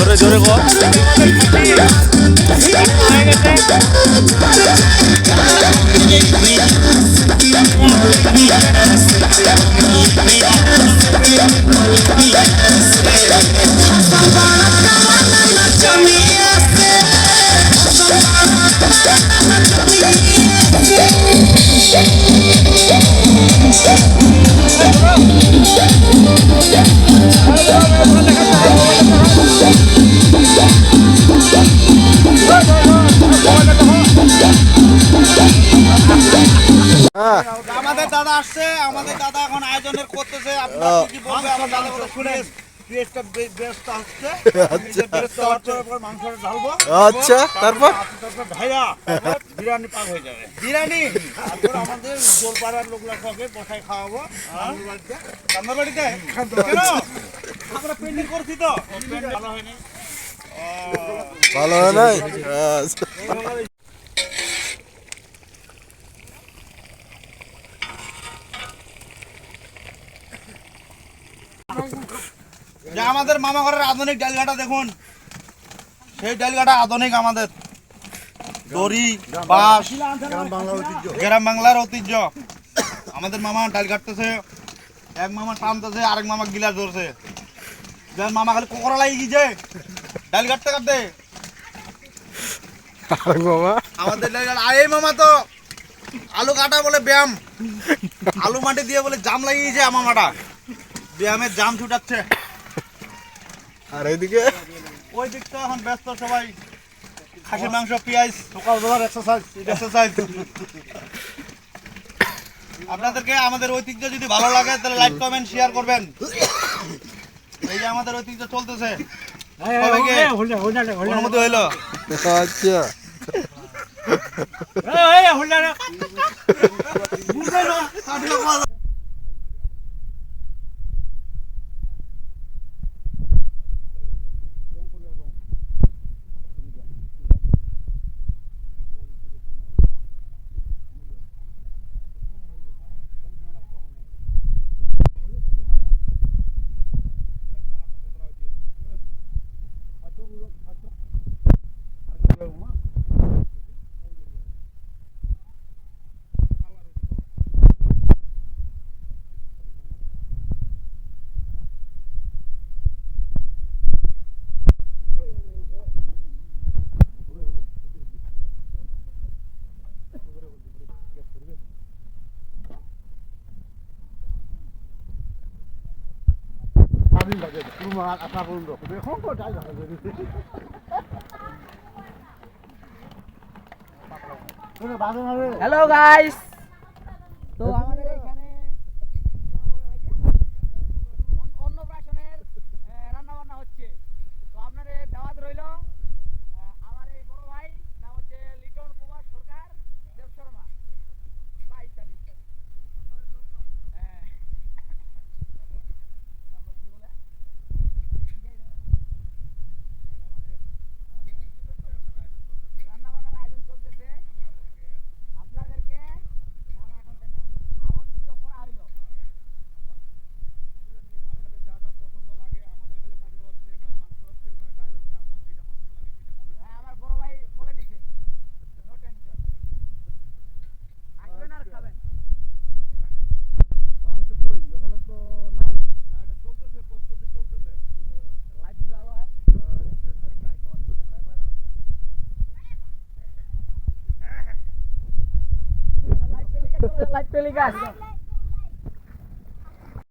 জোরে জোরে কর। আমাদের দাদা আসছে, আমাদের দাদা এখন আয়োজনের করতেছে। আপনারা কি বলবে আমার দাদা কথা শুনে? পেঁয়াজটা বেরেস্তা হচ্ছে, বেরেস্তা হচ্ছে, এরপর মাংসটা ঢালবো। আচ্ছা, তারপর ঢাইয়া বিরিয়ানি পাক হয়ে যাবে। বিরিয়ানি তারপর আমাদের জোরপাড়ার লোকরা খাবে, বসায় খাওয়াবো। কান্দার বাড়িতে কেন আমরা পেন্ডিং করছি তো, ভালো হয়নি। ভালো হয় নাই। যে আমাদের মামা ঘরের আধুনিক ডালঘাটা দেখুন, সেই ডালঘাটা আধুনিক আমাদের দড়ি বাঁশ গ্রাম বাংলার ঐতিহ্য। আমাদের মামা ডাল কাটতেছে, এক মামা টানতেছে, আরেক মামা গিলাস ধরছে। মামা খালি কোকরা লাগিয়ে গিয়েছে ডাল কাটতে কাটতে। আমাদের ডাল কাটা, এই মামা তো আলু কাটা বলে ব্যায়াম, আলু মাটি দিয়ে বলে জাম লাগিয়েছে। মামাটা ব্যায়ামের জাম ছুটাচ্ছে। আর এইদিকে ওই দিকটা এখন ব্যস্ত সবাই, খাসির মাংস পেঁয়াজ সকালবেলার এক্সারসাইজ। আপনাদেরকে আমাদের ঐতিহ্য যদি ভালো লাগে তাহলে লাইক কমেন্ট শেয়ার করবেন। এই যে আমাদের ঐতিহ্য চলতেছে, অনুমতি হইলো। আচ্ছা হ্যালো গাইস, তো আমাদের এখানে অন্নপ্রাশনের রান্না বান্না হচ্ছে। তো আপনাদের দাওয়াত রইল। আমার এই বড় ভাই নাম হচ্ছে লিটন কুমার সরকার দেব শর্মা বা ইত্যাদি ইত্যাদি। তারপর কি বলে রান্না বান্নার আয়োজন চলতেছে। আপনাদেরকে আমন্ত্রিত করা হইল। হ্যাঁ, আমার বড় ভাই বলে দিছে, নো টেনশন, আসবেন আর খাবেন। লাইভ দিলে ভালো হয়। Live telecast.